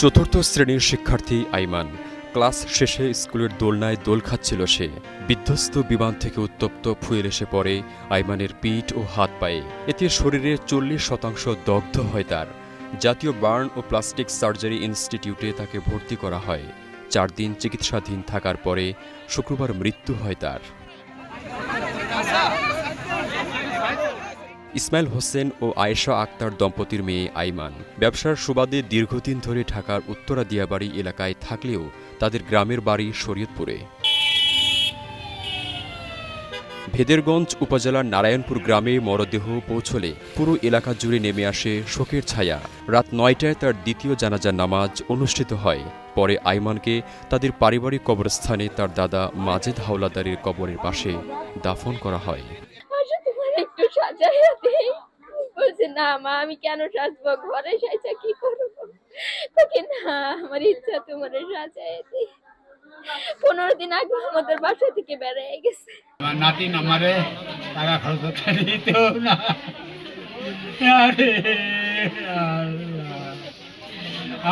চতুর্থ শ্রেণীর শিক্ষার্থী আইমান। ক্লাস শেষে স্কুলের দোলনায় দোল খাচ্ছিল সে। বিধ্বস্ত বিমান থেকে উত্তপ্ত ফুয়েল এসে পড়ে আইমানের পিঠ ও হাত পায়ে। এতে শরীরের 40% দগ্ধ হয় তার। জাতীয় বার্ন ও প্লাস্টিক সার্জারি ইনস্টিটিউটে তাকে ভর্তি করা হয়। 4 দিন চিকিৎসাধীন থাকার পরে শুক্রবার মৃত্যু হয় তার। ইসমাইল হোসেন ও আয়েশা আক্তার দম্পতির মেয়ে আইমান ব্যবসার সুবাদে দীর্ঘদিন ধরে ঢাকার উত্তরা দিয়াবাড়ি এলাকায় থাকলেও তাদের গ্রামের বাড়ি শরীয়তপুরে। ভেদেরগঞ্জ উপজেলার নারায়ণপুর গ্রামে মরদেহ পৌঁছলে পুরো এলাকা জুড়ে নেমে আসে শোকের ছায়া। রাত 9টায় তার দ্বিতীয় জানাজার নামাজ অনুষ্ঠিত হয়। পরে আইমানকে তাদের পারিবারিক কবরস্থানে তার দাদা মাজেদ হাওলাদারের কবরের পাশে দাফন করা হয়। একটু সাজাইয়া দেই। বলছে না মা, আমি কেন সাজবো, ঘরে সাজা কি করবো? তোকে না, আমার ইচ্ছা তোমার সাজাইয়া দিই। 15 দিন আগে আমাদের বাসা থেকে বেড়াই গেছে। আমার নাতিন আমারে টাকা খরচ করতে দিত না। আরে আল্লাহ,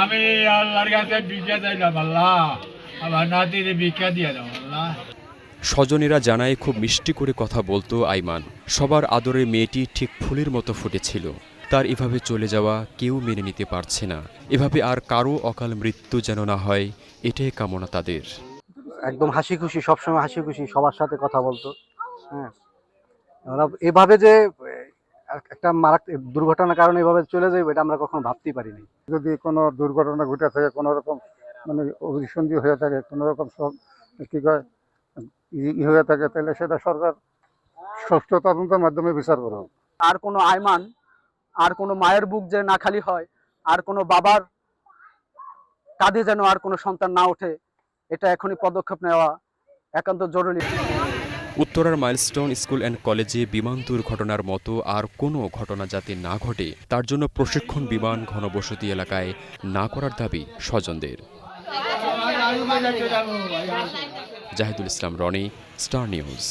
আমি আল্লাহর কাছে ভিক্ষা চাইলাম, আল্লাহ আমার নাতিরে ভিক্ষা দিয়ে দাও আল্লাহ। স্বজনেরা জানায় খুব মিষ্টি করে কথা বলতো আইমান। সবার আদরে মেয়েটি ঠিক ফুলের মতো ফুটেছিল। তার এভাবে চলে যাওয়া কেউ মেনে নিতে পারছে না। এভাবে আর কারো অকাল মৃত্যু যেন না হয়, এটাই কামনা তাদের। একদম হাসি খুশি, সবসময় হাসি খুশি, সবার সাথে কথা বলতো। হ্যাঁ, এভাবে যে একটা মারাত্মক দুর্ঘটনার কারণে এভাবে চলে যাবে এটা আমরা কখনো ভাবতেই পারিনি। যদি কোনো দুর্ঘটনা ঘটে থাকে, কোনো রকম মানে অভিসন্ধি হয়ে থাকে, কোনো রকম কি কয় হয়ে থাকে, তাহলে সেটা সরকার সুষ্ঠু তদন্তের মাধ্যমে বিচার করা হোক। আর কোনো আইমান, আর কোনো মায়ের বুক যে না খালি হয়, আর কোনো বাবার কাঁধে যেন আর কোনো সন্তান না ওঠে, এটা এখনই পদক্ষেপ নেওয়া একান্ত জরুরি। উত্তরার মাইলস্টোন স্কুল অ্যান্ড কলেজে বিমান দুর্ঘটনার মতো আর কোনো ঘটনা যাতে না ঘটে তার জন্য প্রশিক্ষণ বিমান ঘনবসতি এলাকায় না করার দাবি স্বজনদের। জাহিদুল ইসলাম রনি, স্টার নিউজ।